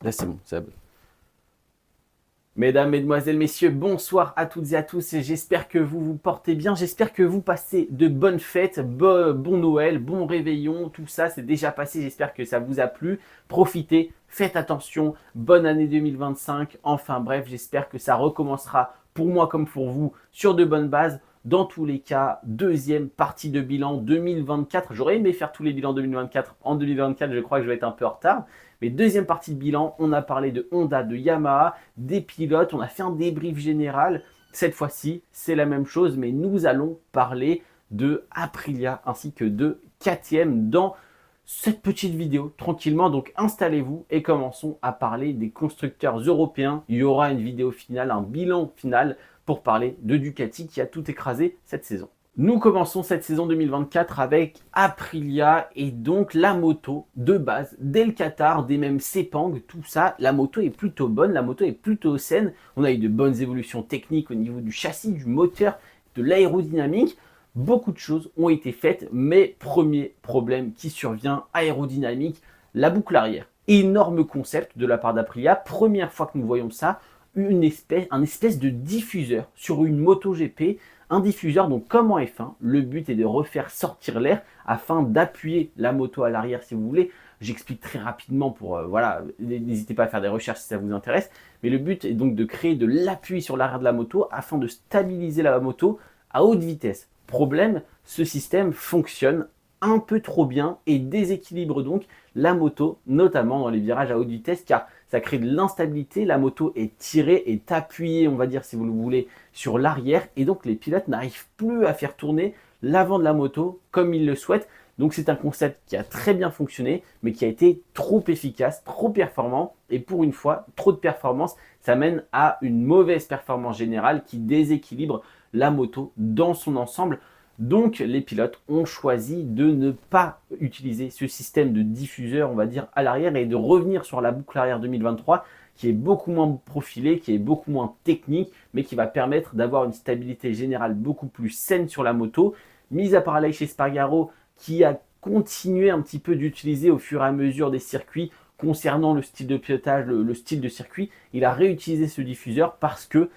Là, c'est bon, c'est bon. Mesdames, Mesdemoiselles, Messieurs, bonsoir à toutes et à tous. J'espère que vous vous portez bien. J'espère que vous passez de bonnes fêtes, bon Noël, bon réveillon. Tout ça, c'est déjà passé. J'espère que ça vous a plu. Profitez, faites attention. Bonne année 2025. Enfin bref, j'espère que ça recommencera pour moi comme pour vous sur de bonnes bases. Dans tous les cas, deuxième partie de bilan 2024. J'aurais aimé faire tous les bilans 2024. En 2024, je crois que je vais être un peu en retard. Mais deuxième partie de bilan, on a parlé de Honda, de Yamaha, des pilotes, on a fait un débrief général. Cette fois-ci, c'est la même chose, mais nous allons parler de Aprilia ainsi que de KTM dans cette petite vidéo tranquillement. Donc installez-vous et commençons à parler des constructeurs européens. Il y aura une vidéo finale, un bilan final pour parler de Ducati qui a tout écrasé cette saison. Nous commençons cette saison 2024 avec Aprilia et donc la moto de base, dès le Qatar, des mêmes Sepang, tout ça, la moto est plutôt bonne, la moto est plutôt saine. On a eu de bonnes évolutions techniques au niveau du châssis, du moteur, de l'aérodynamique. Beaucoup de choses ont été faites, mais premier problème qui survient, aérodynamique, la boucle arrière. Énorme concept de la part d'Aprilia, première fois que nous voyons ça, un espèce de diffuseur sur une moto GP, un diffuseur donc comme en F1, le but est de refaire sortir l'air afin d'appuyer la moto à l'arrière si vous voulez. J'explique très rapidement pour, voilà, n'hésitez pas à faire des recherches si ça vous intéresse. Mais le but est donc de créer de l'appui sur l'arrière de la moto afin de stabiliser la moto à haute vitesse. Problème, ce système fonctionne un peu trop bien et déséquilibre donc la moto, notamment dans les virages à haute vitesse, car ça crée de l'instabilité, la moto est tirée, est appuyée, on va dire si vous le voulez, sur l'arrière, et donc les pilotes n'arrivent plus à faire tourner l'avant de la moto comme ils le souhaitent. Donc c'est un concept qui a très bien fonctionné, mais qui a été trop efficace, trop performant, et pour une fois, trop de performance, ça mène à une mauvaise performance générale qui déséquilibre la moto dans son ensemble. Donc les pilotes ont choisi de ne pas utiliser ce système de diffuseur, on va dire, à l'arrière et de revenir sur la boucle arrière 2023 qui est beaucoup moins profilée, qui est beaucoup moins technique, mais qui va permettre d'avoir une stabilité générale beaucoup plus saine sur la moto. Mis à part Aleix Espargaro qui a continué un petit peu d'utiliser au fur et à mesure des circuits concernant le style de pilotage, le style de circuit, il a réutilisé ce diffuseur parce que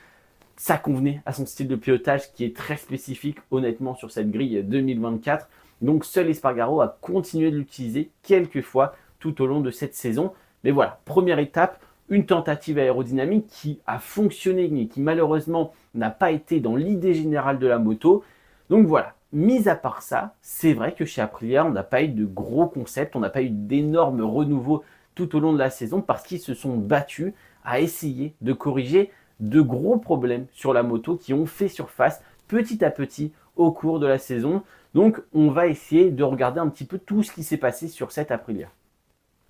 ça convenait à son style de pilotage qui est très spécifique honnêtement sur cette grille 2024. Donc seul Espargaro a continué de l'utiliser quelques fois tout au long de cette saison. Mais voilà, première étape, une tentative aérodynamique qui a fonctionné mais qui malheureusement n'a pas été dans l'idée générale de la moto. Donc voilà, mis à part ça, c'est vrai que chez Aprilia, on n'a pas eu de gros concepts, on n'a pas eu d'énormes renouveaux tout au long de la saison parce qu'ils se sont battus à essayer de corriger de gros problèmes sur la moto qui ont fait surface petit à petit au cours de la saison. Donc on va essayer de regarder un petit peu tout ce qui s'est passé sur cette Aprilia.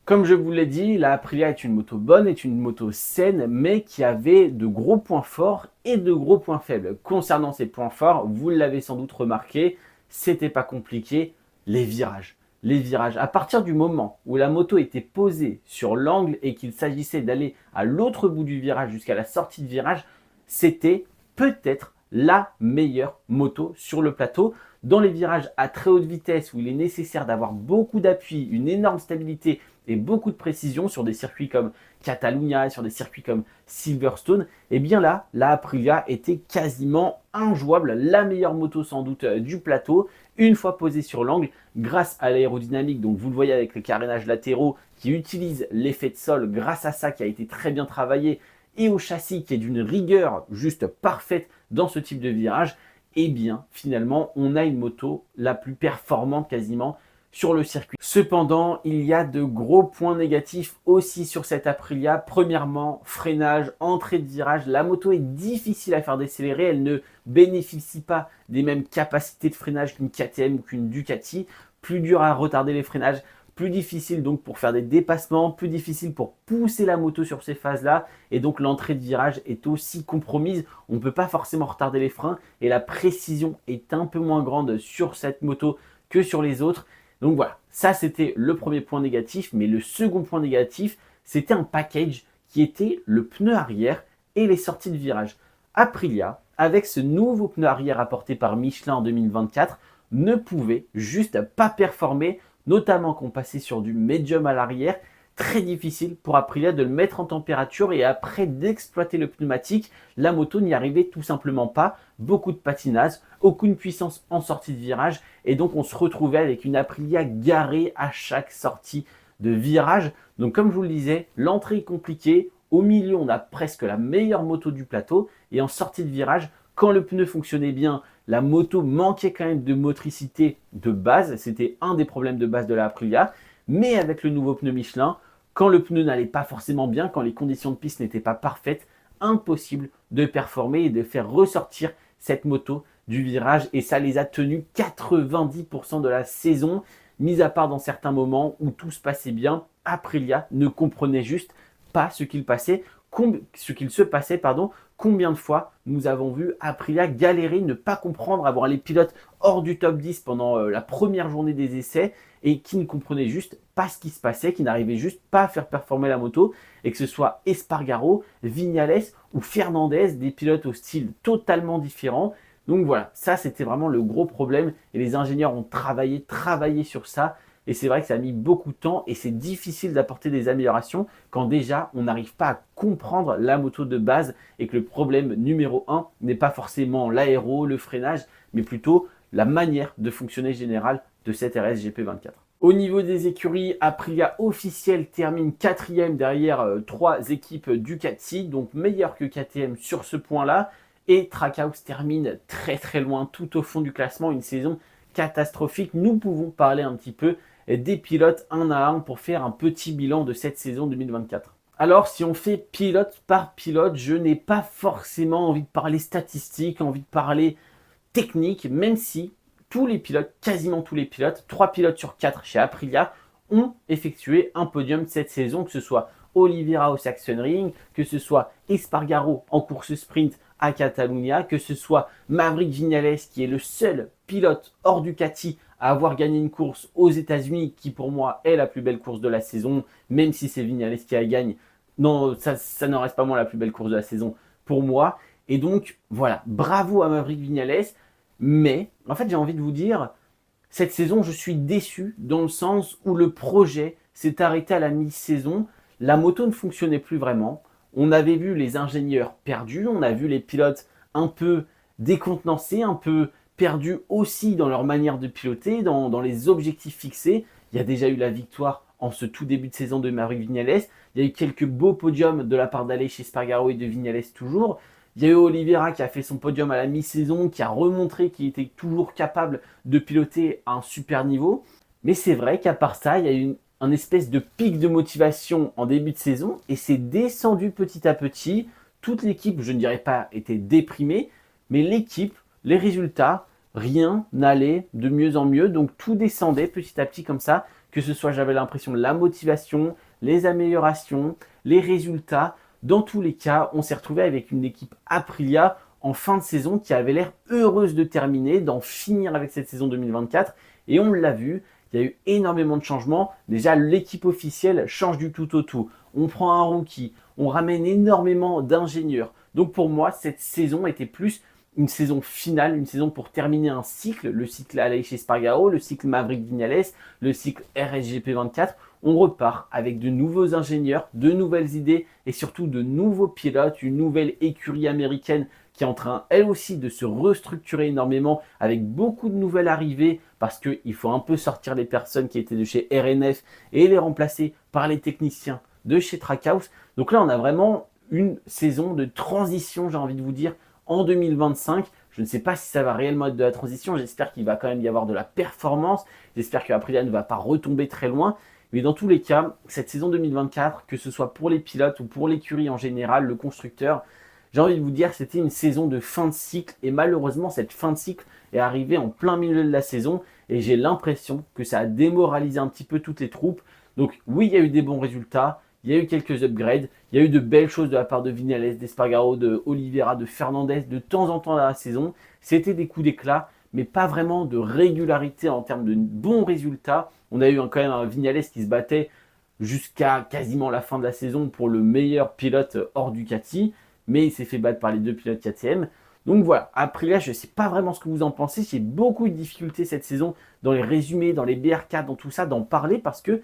Comme je vous l'ai dit, la Aprilia est une moto bonne, est une moto saine, mais qui avait de gros points forts et de gros points faibles. Concernant ces points forts, vous l'avez sans doute remarqué, c'était pas compliqué, les virages. Les virages, à partir du moment où la moto était posée sur l'angle et qu'il s'agissait d'aller à l'autre bout du virage jusqu'à la sortie de virage, c'était peut-être la meilleure moto sur le plateau. Dans les virages à très haute vitesse où il est nécessaire d'avoir beaucoup d'appui, une énorme stabilité et beaucoup de précision sur des circuits comme Catalunya, sur des circuits comme Silverstone, et bien là, la Aprilia était quasiment injouable, la meilleure moto sans doute du plateau, une fois posée sur l'angle, grâce à l'aérodynamique, donc vous le voyez avec les carénages latéraux qui utilisent l'effet de sol, grâce à ça qui a été très bien travaillé, et au châssis qui est d'une rigueur juste parfaite dans ce type de virage, et bien finalement on a une moto la plus performante quasiment sur le circuit. Cependant, il y a de gros points négatifs aussi sur cette Aprilia. Premièrement, freinage, entrée de virage. La moto est difficile à faire décélérer. Elle ne bénéficie pas des mêmes capacités de freinage qu'une KTM ou qu'une Ducati. Plus dur à retarder les freinages, plus difficile donc pour faire des dépassements, plus difficile pour pousser la moto sur ces phases-là. Et donc l'entrée de virage est aussi compromise. On ne peut pas forcément retarder les freins et la précision est un peu moins grande sur cette moto que sur les autres. Donc voilà, ça c'était le premier point négatif, mais le second point négatif, c'était un package qui était le pneu arrière et les sorties de virage. Aprilia, avec ce nouveau pneu arrière apporté par Michelin en 2024, ne pouvait juste pas performer, notamment quand on passait sur du médium à l'arrière. très difficile pour Aprilia de le mettre en température et après d'exploiter le pneumatique, la moto n'y arrivait tout simplement pas. Beaucoup de patinage, aucune puissance en sortie de virage et donc on se retrouvait avec une Aprilia garée à chaque sortie de virage. Donc comme je vous le disais, l'entrée est compliquée. Au milieu, on a presque la meilleure moto du plateau et en sortie de virage, quand le pneu fonctionnait bien, la moto manquait quand même de motricité de base. C'était un des problèmes de base de la Aprilia. Mais avec le nouveau pneu Michelin, quand le pneu n'allait pas forcément bien, quand les conditions de piste n'étaient pas parfaites, impossible de performer et de faire ressortir cette moto du virage. Et ça les a tenus 90% de la saison, mis à part dans certains moments où tout se passait bien. Aprilia ne comprenait juste pas ce qu'il se passait. Combien de fois nous avons vu Aprilia galérer, ne pas comprendre, avoir les pilotes hors du top 10 pendant la première journée des essais et qui ne comprenaient juste pas ce qui se passait, qui n'arrivaient juste pas à faire performer la moto, et que ce soit Espargaro, Viñales ou Fernandez, des pilotes au style totalement différent. Donc voilà, ça c'était vraiment le gros problème et les ingénieurs ont travaillé sur ça. Et c'est vrai que ça a mis beaucoup de temps et c'est difficile d'apporter des améliorations quand déjà on n'arrive pas à comprendre la moto de base et que le problème numéro 1 n'est pas forcément l'aéro, le freinage, mais plutôt la manière de fonctionner générale de cette RS GP24. Au niveau des écuries, Aprilia officiel termine 4e derrière 3 équipes Ducati, donc meilleur que KTM sur ce point-là. Et Trackhouse termine très loin tout au fond du classement, une saison catastrophique. Nous pouvons parler un petit peu des pilotes un à un pour faire un petit bilan de cette saison 2024. Alors, si on fait pilote par pilote, je n'ai pas forcément envie de parler statistiques, envie de parler technique, même si tous les pilotes, quasiment tous les pilotes, 3 pilotes sur 4 chez Aprilia, ont effectué un podium cette saison, que ce soit Oliveira au Sachsenring, que ce soit Espargaro en course sprint à Catalunya, que ce soit Maverick Viñales qui est le seul pilote hors Ducati à avoir gagné une course aux États-Unis, qui pour moi est la plus belle course de la saison, même si c'est Viñales qui la gagne. Non, ça n'en reste pas moins la plus belle course de la saison pour moi. Et donc voilà, bravo à Maverick Viñales. Mais en fait, j'ai envie de vous dire, cette saison, je suis déçu dans le sens où le projet s'est arrêté à la mi-saison. La moto ne fonctionnait plus vraiment. On avait vu les ingénieurs perdus, on a vu les pilotes un peu décontenancés, un peu perdus aussi dans leur manière de piloter, dans les objectifs fixés. Il y a déjà eu la victoire en ce tout début de saison de Maverick Viñales. Il y a eu quelques beaux podiums de la part d'Aleix Espargaro et de Viñales toujours. Il y a eu Oliveira qui a fait son podium à la mi-saison, qui a remontré qu'il était toujours capable de piloter à un super niveau. Mais c'est vrai qu'à part ça, il y a eu un espèce de pic de motivation en début de saison et c'est descendu petit à petit. Toute l'équipe, je ne dirais pas, était déprimée, mais l'équipe, les résultats, rien n'allait de mieux en mieux. Donc tout descendait petit à petit comme ça, que ce soit, j'avais l'impression, la motivation, les améliorations, les résultats. Dans tous les cas, on s'est retrouvé avec une équipe Aprilia en fin de saison qui avait l'air heureuse de terminer, d'en finir avec cette saison 2024. Et on l'a vu, il y a eu énormément de changements. Déjà, l'équipe officielle change du tout au tout. On prend un rookie, on ramène énormément d'ingénieurs. Donc pour moi, cette saison était plus une saison finale, une saison pour terminer un cycle, le cycle Aleix Espargaro, le cycle Maverick Viñales, le cycle RSGP24. On repart avec de nouveaux ingénieurs, de nouvelles idées et surtout de nouveaux pilotes, une nouvelle écurie américaine qui est en train, elle aussi, de se restructurer énormément avec beaucoup de nouvelles arrivées parce qu'il faut un peu sortir les personnes qui étaient de chez RNF et les remplacer par les techniciens de chez Trackhouse. Donc là, on a vraiment une saison de transition, j'ai envie de vous dire, en 2025. Je ne sais pas si ça va réellement être de la transition. J'espère qu'il va quand même y avoir de la performance. J'espère que Aprilia ne va pas retomber très loin. Mais dans tous les cas, cette saison 2024, que ce soit pour les pilotes ou pour l'écurie en général, le constructeur, j'ai envie de vous dire que c'était une saison de fin de cycle. Et malheureusement, cette fin de cycle est arrivée en plein milieu de la saison. Et j'ai l'impression que ça a démoralisé un petit peu toutes les troupes. Donc oui, il y a eu des bons résultats. Il y a eu quelques upgrades. Il y a eu de belles choses de la part de Viñales, d'Espargaro, de Oliveira, de Fernandez de temps en temps dans la saison. C'était des coups d'éclat, mais pas vraiment de régularité en termes de bons résultats. On a eu quand même un Viñales qui se battait jusqu'à quasiment la fin de la saison pour le meilleur pilote hors Ducati, mais il s'est fait battre par les 2 pilotes KTM. Donc voilà, après là, je ne sais pas vraiment ce que vous en pensez. J'ai beaucoup de difficultés cette saison dans les résumés, dans les BRK, dans tout ça, d'en parler parce que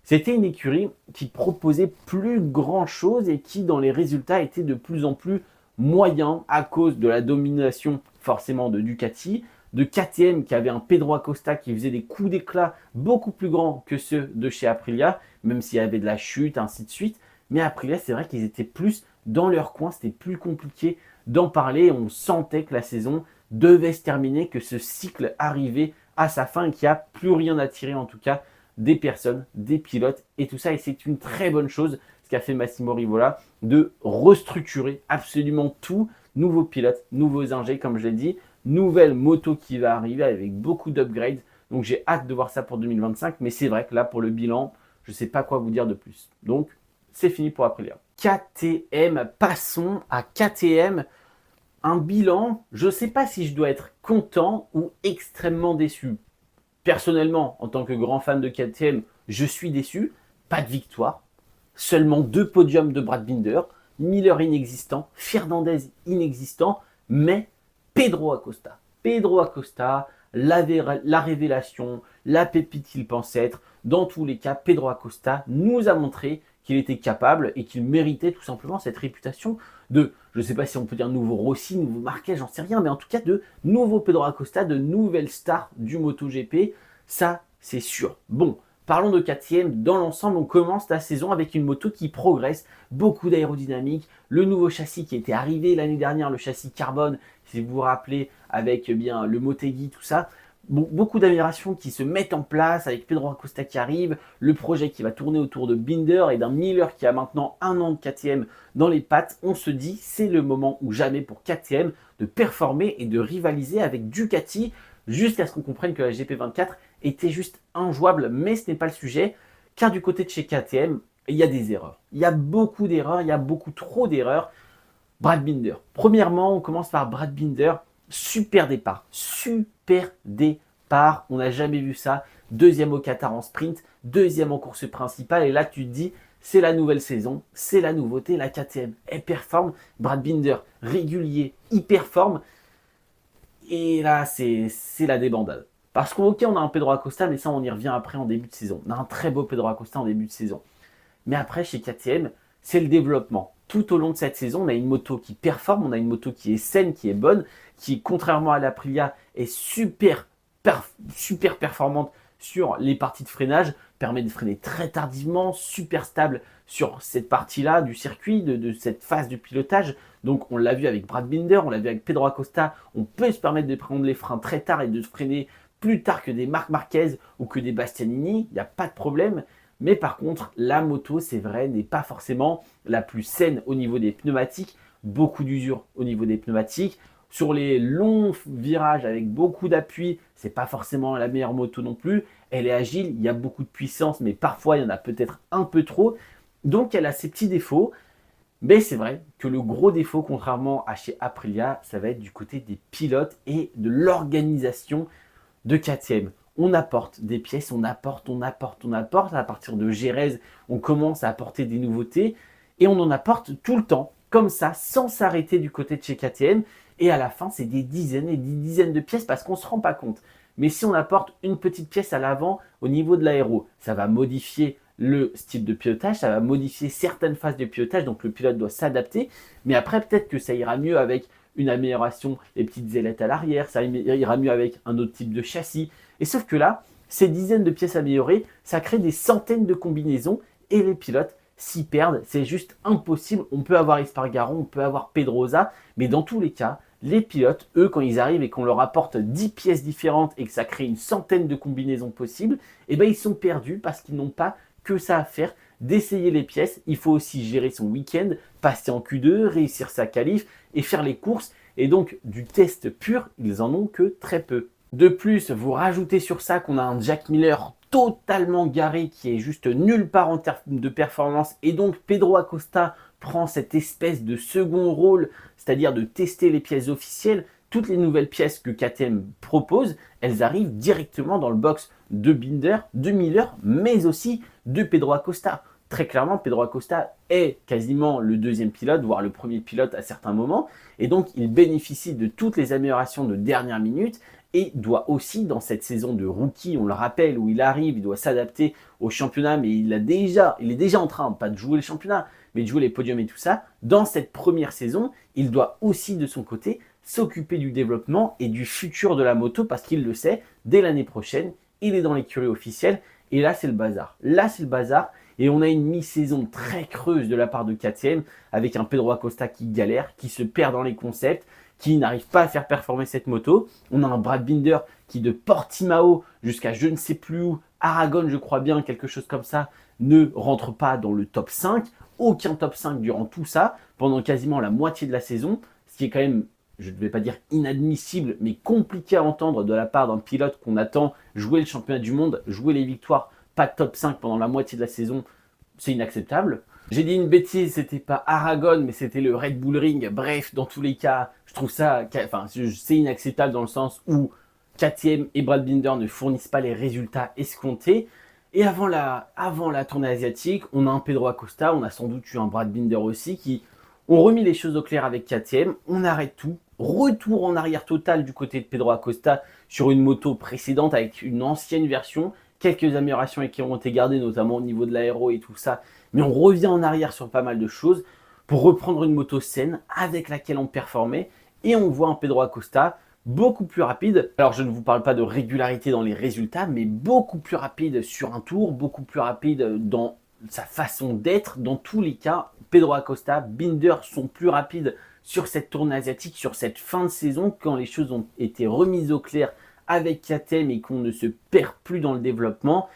C'était une écurie qui proposait plus grand chose et qui, dans les résultats, était de plus en plus moyen à cause de la domination forcément de Ducati, de KTM qui avait un Pedro Acosta qui faisait des coups d'éclat beaucoup plus grands que ceux de chez Aprilia, même s'il y avait de la chute, ainsi de suite. Mais Aprilia, c'est vrai qu'ils étaient plus dans leur coin, c'était plus compliqué d'en parler. On sentait que la saison devait se terminer, que ce cycle arrivait à sa fin et qu'il n'y a plus rien à tirer en tout cas des personnes, des pilotes et tout ça. Et c'est une très bonne chose ce qu'a fait Massimo Rivola de restructurer absolument tout. Nouveaux pilotes, nouveaux ingés comme je l'ai dit, nouvelle moto qui va arriver avec beaucoup d'upgrades. Donc j'ai hâte de voir ça pour 2025. Mais c'est vrai que là pour le bilan, je ne sais pas quoi vous dire de plus. Donc c'est fini pour Aprilia. KTM, passons à KTM. Un bilan, je ne sais pas si je dois être content ou extrêmement déçu. Personnellement, en tant que grand fan de KTM, je suis déçu. Pas de victoire. Seulement 2 podiums de Brad Binder. Miller inexistant. Fernandez inexistant. Mais Pedro Acosta. Pedro Acosta, la révélation, la pépite qu'il pensait être. Dans tous les cas, Pedro Acosta nous a montré qu'il était capable et qu'il méritait tout simplement cette réputation de, je ne sais pas si on peut dire nouveau Rossi, nouveau Marquez, j'en sais rien, mais en tout cas de nouveau Pedro Acosta, de nouvelles stars du MotoGP, ça c'est sûr. Bon, parlons de KTM, dans l'ensemble on commence la saison avec une moto qui progresse, beaucoup d'aérodynamique, le nouveau châssis qui était arrivé l'année dernière, le châssis carbone, si vous vous rappelez, avec bien le Motegi, tout ça. Beaucoup d'améliorations qui se mettent en place avec Pedro Acosta qui arrive, le projet qui va tourner autour de Binder et d'un Miller qui a maintenant 1 an de KTM dans les pattes. On se dit c'est le moment ou jamais pour KTM de performer et de rivaliser avec Ducati jusqu'à ce qu'on comprenne que la GP24 était juste injouable, mais ce n'est pas le sujet car du côté de chez KTM, il y a des erreurs. Il y a beaucoup d'erreurs, il y a beaucoup trop d'erreurs. Brad Binder. Premièrement, on commence par Brad Binder. Super départ, on n'a jamais vu ça. Deuxième au Qatar en sprint, deuxième en course principale. Et là, tu te dis, c'est la nouvelle saison, c'est la nouveauté. La KTM, elle performe. Brad Binder, régulier, il performe. Et là, c'est la débandade. Parce qu'on a un Pedro Acosta, mais ça, on y revient après en début de saison. On a un très beau Pedro Acosta en début de saison. Mais après, chez KTM, c'est le développement. Tout au long de cette saison, on a une moto qui performe, on a une moto qui est saine, qui est bonne, qui, contrairement à l'Aprilia, est super performante sur les parties de freinage, permet de freiner très tardivement, super stable sur cette partie-là du circuit, de cette phase du pilotage. Donc on l'a vu avec Brad Binder, on l'a vu avec Pedro Acosta, on peut se permettre de prendre les freins très tard et de freiner plus tard que des Marc Marquez ou que des Bastianini, il n'y a pas de problème. Mais par contre, la moto, c'est vrai, n'est pas forcément la plus saine au niveau des pneumatiques. Beaucoup d'usure au niveau des pneumatiques. Sur les longs virages avec beaucoup d'appui, c'est pas forcément la meilleure moto non plus. Elle est agile, il y a beaucoup de puissance, mais parfois il y en a peut-être un peu trop. Donc elle a ses petits défauts. Mais c'est vrai que le gros défaut, contrairement à chez Aprilia, ça va être du côté des pilotes et de l'organisation de KTM. On apporte des pièces, on apporte. À partir de Jerez, on commence à apporter des nouveautés et on en apporte tout le temps, comme ça, sans s'arrêter du côté de chez KTM. Et à la fin, c'est des dizaines et des dizaines de pièces parce qu'on ne se rend pas compte. Mais si on apporte une petite pièce à l'avant au niveau de l'aéro, ça va modifier le style de pilotage, ça va modifier certaines phases de pilotage, donc le pilote doit s'adapter. Mais après, peut-être que ça ira mieux avec une amélioration des petites ailettes à l'arrière, ça ira mieux avec un autre type de châssis. Et sauf que là, ces dizaines de pièces améliorées, ça crée des centaines de combinaisons et les pilotes s'y perdent. C'est juste impossible. On peut avoir Espargaro, on peut avoir Pedrosa, mais dans tous les cas, les pilotes, eux, quand ils arrivent et qu'on leur apporte 10 pièces différentes et que ça crée une centaine de combinaisons possibles, eh ben, ils sont perdus parce qu'ils n'ont pas que ça à faire d'essayer les pièces. Il faut aussi gérer son week-end, passer en Q2, réussir sa qualif et faire les courses. Et donc, du test pur, ils en ont que très peu. De plus, vous rajoutez sur ça qu'on a un Jack Miller totalement garé qui est juste nulle part en termes de performance. Et donc, Pedro Acosta prend cette espèce de second rôle, c'est-à-dire de tester les pièces officielles. Toutes les nouvelles pièces que KTM propose, elles arrivent directement dans le box de Binder, de Miller, mais aussi de Pedro Acosta. Très clairement, Pedro Acosta est quasiment le deuxième pilote, voire le premier pilote à certains moments. Et donc, il bénéficie de toutes les améliorations de dernière minute. et doit aussi, dans cette saison de rookie, on le rappelle, où il arrive, il doit s'adapter au championnat, mais il est déjà en train, pas de jouer le championnat, mais de jouer les podiums et tout ça. Dans cette première saison, il doit aussi, de son côté, s'occuper du développement et du futur de la moto, parce qu'il le sait, dès l'année prochaine, il est dans l'écurie officielle, et là, c'est le bazar. Là, c'est le bazar, et on a une mi-saison très creuse de la part de KTM, avec un Pedro Acosta qui galère, qui se perd dans les concepts, qui n'arrive pas à faire performer cette moto. On a un Brad Binder qui, de Portimao jusqu'à je ne sais plus où, Aragon, je crois bien, quelque chose comme ça, ne rentre pas dans le top 5. Aucun top 5 durant tout ça, pendant quasiment la moitié de la saison, ce qui est quand même, je ne vais pas dire inadmissible, mais compliqué à entendre de la part d'un pilote qu'on attend jouer le championnat du monde, jouer les victoires, pas de top 5 pendant la moitié de la saison, c'est inacceptable. J'ai dit une bêtise, c'était pas Aragon, mais c'était le Red Bull Ring. Bref, dans tous les cas, je trouve ça, enfin, c'est inacceptable dans le sens où KTM et Brad Binder ne fournissent pas les résultats escomptés. Et avant la tournée asiatique, on a un Pedro Acosta, on a sans doute eu un Brad Binder aussi qui ont remis les choses au clair avec KTM. On arrête tout. Retour en arrière total du côté de Pedro Acosta sur une moto précédente avec une ancienne version. Quelques améliorations qui ont été gardées, notamment au niveau de l'aéro et tout ça. Mais on revient en arrière sur pas mal de choses pour reprendre une moto saine avec laquelle on performait. Et on voit un Pedro Acosta beaucoup plus rapide. Alors je ne vous parle pas de régularité dans les résultats, mais beaucoup plus rapide sur un tour, beaucoup plus rapide dans sa façon d'être. Dans tous les cas, Pedro Acosta, Binder sont plus rapides sur cette tournée asiatique, sur cette fin de saison, quand les choses ont été remises au clair avec KTM et qu'on ne se perd plus dans le développement.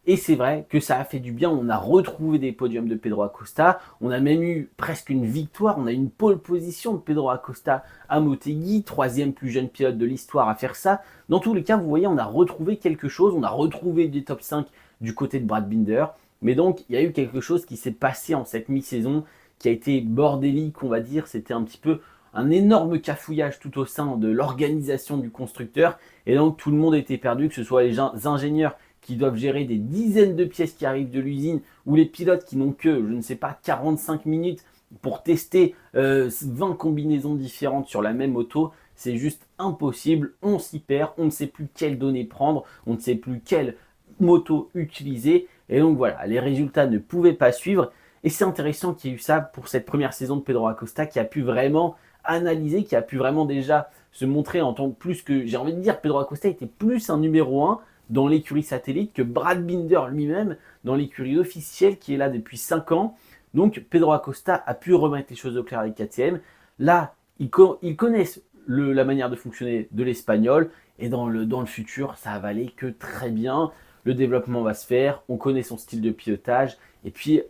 Et c'est vrai que ça a fait du bien, on a retrouvé des podiums de Pedro Acosta, on a même eu presque une victoire, on a une pole position de Pedro Acosta à Motegi, troisième plus jeune pilote de l'histoire à faire ça. Dans tous les cas, vous voyez, on a retrouvé quelque chose, on a retrouvé des top 5 du côté de Brad Binder, mais donc il y a eu quelque chose qui s'est passé en cette mi-saison, qui a été bordélique, on va dire, c'était un petit peu un énorme cafouillage tout au sein de l'organisation du constructeur, et donc tout le monde était perdu, que ce soit les ingénieurs qui doivent gérer des dizaines de pièces qui arrivent de l'usine, ou les pilotes qui n'ont que, je ne sais pas, 45 minutes pour tester 20 combinaisons différentes sur la même auto. C'est juste impossible, on s'y perd, on ne sait plus quelles données prendre, on ne sait plus quelle moto utiliser, et donc voilà, les résultats ne pouvaient pas suivre, et c'est intéressant qu'il y ait eu ça pour cette première saison de Pedro Acosta, qui a pu vraiment analyser, qui a pu vraiment déjà se montrer en tant que plus que, j'ai envie de dire, Pedro Acosta était plus un numéro 1 dans l'écurie satellite que Brad Binder lui-même dans l'écurie officielle qui est là depuis 5 ans. Donc Pedro Acosta a pu remettre les choses au clair avec KTM. Là, ils connaissent la manière de fonctionner de l'espagnol et dans le futur, ça va aller que très bien. Le développement va se faire, on connaît son style de pilotage et puis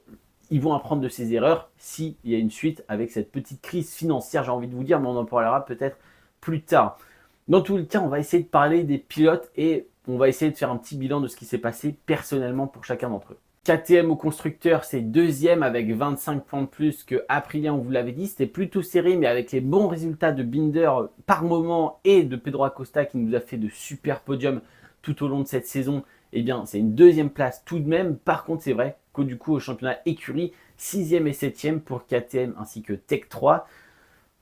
ils vont apprendre de ses erreurs s'il y a une suite avec cette petite crise financière, j'ai envie de vous dire, mais on en parlera peut-être plus tard. Dans tous les cas, on va essayer de parler des pilotes et on va essayer de faire un petit bilan de ce qui s'est passé personnellement pour chacun d'entre eux. KTM au constructeur, c'est deuxième avec 25 points de plus que Aprilia, on vous l'avait dit. C'était plutôt serré, mais avec les bons résultats de Binder par moment et de Pedro Acosta qui nous a fait de super podiums tout au long de cette saison, eh bien, c'est une deuxième place tout de même. Par contre, c'est vrai que du coup, au championnat écurie, 6e et 7e pour KTM ainsi que Tech 3.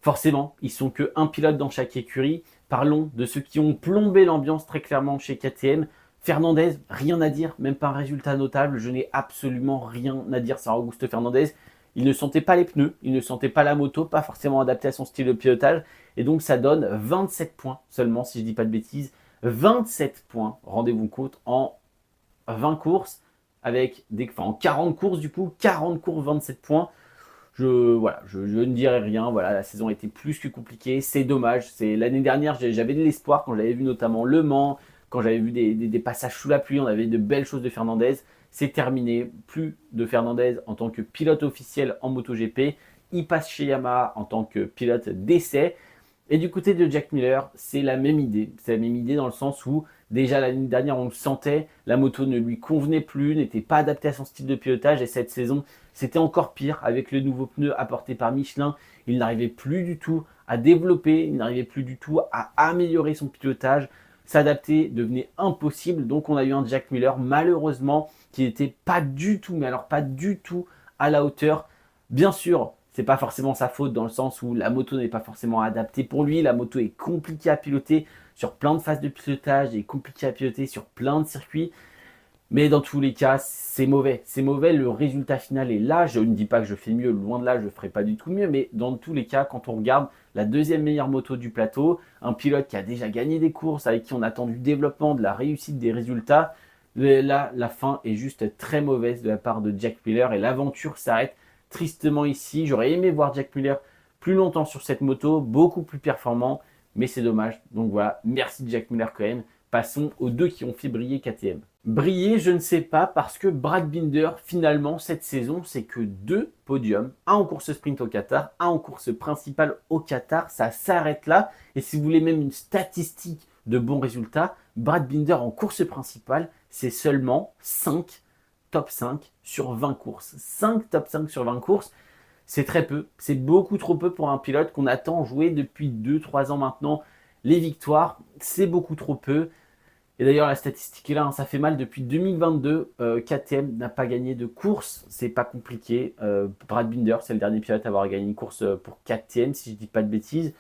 Forcément, ils sont que un pilote dans chaque écurie. Parlons de ceux qui ont plombé l'ambiance très clairement chez KTM. Fernandez, rien à dire, même pas un résultat notable. Je n'ai absolument rien à dire sur Augusto Fernandez. Il ne sentait pas les pneus, il ne sentait pas la moto, pas forcément adapté à son style de pilotage. Et donc ça donne 27 points seulement, si je ne dis pas de bêtises. 27 points, rendez-vous compte, en 20 courses, en 40 courses du coup, 40 courses, 27 points. Je ne dirais rien. Voilà, la saison a été plus que compliquée. C'est dommage. L'année dernière, j'avais de l'espoir quand j'avais vu notamment Le Mans, quand j'avais vu des passages sous la pluie. On avait de belles choses de Fernandez. C'est terminé. Plus de Fernandez en tant que pilote officiel en MotoGP. Il passe chez Yamaha en tant que pilote d'essai. Et du côté de Jack Miller, c'est la même idée. C'est la même idée dans le sens où déjà l'année dernière, on le sentait, la moto ne lui convenait plus, n'était pas adaptée à son style de pilotage. Et cette saison, c'était encore pire avec le nouveau pneu apporté par Michelin. Il n'arrivait plus du tout à développer, il n'arrivait plus du tout à améliorer son pilotage. S'adapter devenait impossible. Donc on a eu un Jack Miller, malheureusement, qui n'était pas du tout, mais alors pas du tout à la hauteur. Bien sûr, c'est pas forcément sa faute dans le sens où la moto n'est pas forcément adaptée pour lui. La moto est compliquée à piloter sur plein de phases de pilotage et compliquée à piloter sur plein de circuits. Mais dans tous les cas, c'est mauvais. C'est mauvais, le résultat final est là. Je ne dis pas que je fais mieux, loin de là, je ne ferai pas du tout mieux. Mais dans tous les cas, quand on regarde la deuxième meilleure moto du plateau, un pilote qui a déjà gagné des courses, avec qui on attend du développement, de la réussite, des résultats, là, la fin est juste très mauvaise de la part de Jack Miller. Et l'aventure s'arrête tristement ici. J'aurais aimé voir Jack Miller plus longtemps sur cette moto, beaucoup plus performant. Mais c'est dommage. Donc voilà, merci Jack Miller quand même. Passons aux deux qui ont fait briller KTM. Briller, je ne sais pas, parce que Brad Binder, finalement, cette saison, c'est que 2 podiums. Un en course sprint au Qatar, un en course principale au Qatar. Ça s'arrête là. Et si vous voulez même une statistique de bons résultats, Brad Binder en course principale, c'est seulement 5 top 5 sur 20 courses. 5 top 5 sur 20 courses, c'est très peu. C'est beaucoup trop peu pour un pilote qu'on attend jouer depuis 2-3 ans maintenant. Les victoires, c'est beaucoup trop peu. Et d'ailleurs, la statistique est là, hein, ça fait mal. Depuis 2022, KTM n'a pas gagné de course. C'est pas compliqué. Brad Binder, c'est le dernier pilote à avoir gagné une course pour KTM, si je dis pas de bêtises.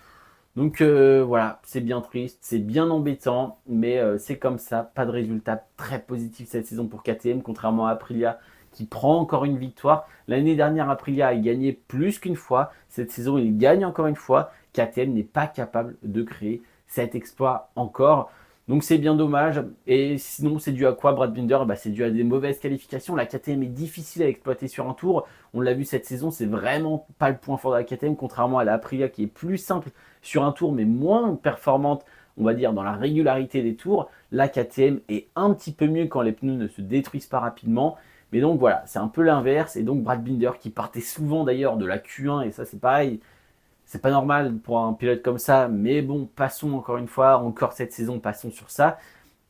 Donc voilà, c'est bien triste, c'est bien embêtant, mais c'est comme ça. Pas de résultat très positif cette saison pour KTM, contrairement à Aprilia qui prend encore une victoire. L'année dernière, Aprilia a gagné plus qu'une fois. Cette saison, il gagne encore une fois. KTM n'est pas capable de créer cet exploit encore. Donc c'est bien dommage. Et sinon, c'est dû à quoi, Brad Binder? C'est dû à des mauvaises qualifications. La KTM est difficile à exploiter sur un tour. On l'a vu cette saison, c'est vraiment pas le point fort de la KTM, contrairement à la Aprilia qui est plus simple sur un tour, mais moins performante, on va dire, dans la régularité des tours. La KTM est un petit peu mieux quand les pneus ne se détruisent pas rapidement. Mais donc voilà, c'est un peu l'inverse. Et donc Brad Binder qui partait souvent d'ailleurs de la Q1, et ça c'est pareil. C'est pas normal pour un pilote comme ça, mais bon, passons encore une fois, encore cette saison, passons sur ça.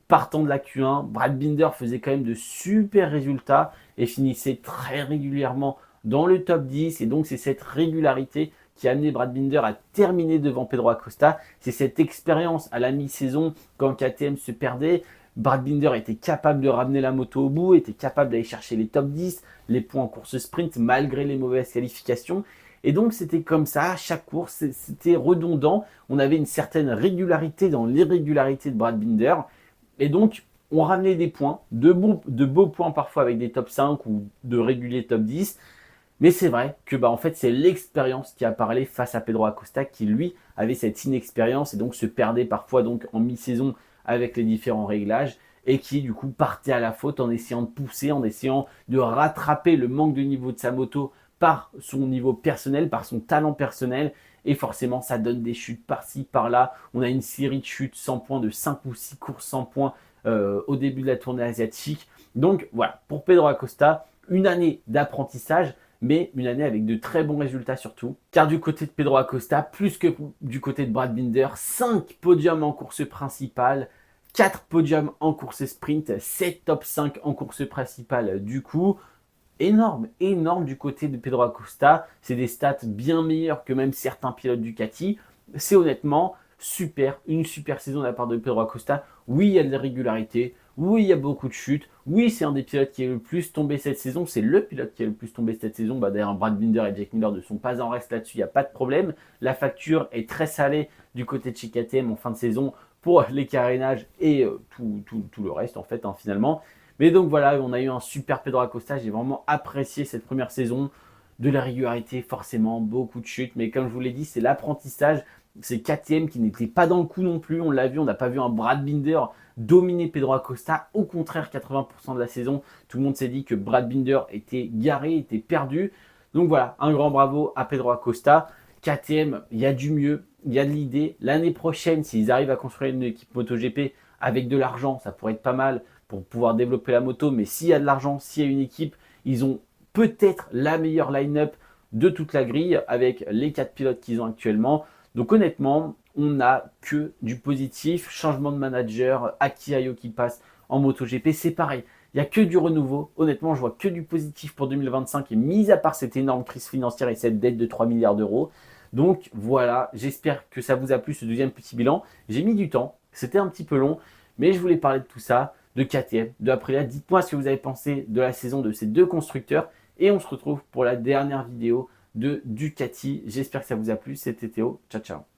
Partant de la Q1, Brad Binder faisait quand même de super résultats et finissait très régulièrement dans le top 10. Et donc, c'est cette régularité qui a amené Brad Binder à terminer devant Pedro Acosta. C'est cette expérience à la mi-saison, quand KTM se perdait. Brad Binder était capable de ramener la moto au bout, était capable d'aller chercher les top 10, les points en course sprint, malgré les mauvaises qualifications. Et donc, c'était comme ça, à chaque course, c'était redondant. On avait une certaine régularité dans l'irrégularité de Brad Binder. Et donc, on ramenait des points, de beaux points parfois avec des top 5 ou de réguliers top 10. Mais c'est vrai que en fait, c'est l'expérience qui a parlé face à Pedro Acosta qui, lui, avait cette inexpérience et donc se perdait parfois donc en mi-saison avec les différents réglages et qui, du coup, partait à la faute en essayant de pousser, en essayant de rattraper le manque de niveau de sa moto par son niveau personnel, par son talent personnel. Et forcément, ça donne des chutes par-ci, par-là. On a une série de chutes 100 points, de 5 ou 6 courses 100 points au début de la tournée asiatique. Donc voilà, pour Pedro Acosta, une année d'apprentissage, mais une année avec de très bons résultats surtout. Car du côté de Pedro Acosta, plus que du côté de Brad Binder, 5 podiums en course principale, 4 podiums en course sprint, 7 top 5 en course principale du coup. Énorme, énorme du côté de Pedro Acosta. C'est des stats bien meilleures que même certains pilotes Ducati. C'est honnêtement super, une super saison de la part de Pedro Acosta. Oui, il y a de la régularité. Oui, il y a beaucoup de chutes. Oui, c'est un des pilotes qui est le plus tombé cette saison. C'est le pilote qui est le plus tombé cette saison. D'ailleurs, Brad Binder et Jack Miller ne sont pas en reste là-dessus. Il n'y a pas de problème. La facture est très salée du côté de chez KTM en fin de saison pour les carénages et tout le reste en fait, finalement. Mais donc voilà, on a eu un super Pedro Acosta. J'ai vraiment apprécié cette première saison. De la régularité, forcément, beaucoup de chutes. Mais comme je vous l'ai dit, c'est l'apprentissage. C'est KTM qui n'était pas dans le coup non plus. On l'a vu, on n'a pas vu un Brad Binder dominer Pedro Acosta. Au contraire, 80% de la saison, tout le monde s'est dit que Brad Binder était garé, était perdu. Donc voilà, un grand bravo à Pedro Acosta. KTM, il y a du mieux, il y a de l'idée. L'année prochaine, s'ils arrivent à construire une équipe MotoGP avec de l'argent, ça pourrait être pas mal pour pouvoir développer la moto. Mais s'il y a de l'argent, s'il y a une équipe, ils ont peut-être la meilleure line-up de toute la grille avec les 4 pilotes qu'ils ont actuellement. Donc honnêtement, on n'a que du positif. Changement de manager, Aki Ayo qui passe en MotoGP, c'est pareil. Il n'y a que du renouveau. Honnêtement, je vois que du positif pour 2025. Et mis à part cette énorme crise financière et cette dette de 3 milliards d'euros. Donc voilà, j'espère que ça vous a plu ce deuxième petit bilan. J'ai mis du temps, c'était un petit peu long, mais je voulais parler de tout ça, de KTM, de Aprilia. Dites-moi ce que vous avez pensé de la saison de ces deux constructeurs. Et on se retrouve pour la dernière vidéo de Ducati. J'espère que ça vous a plu. C'était Théo. Ciao, ciao.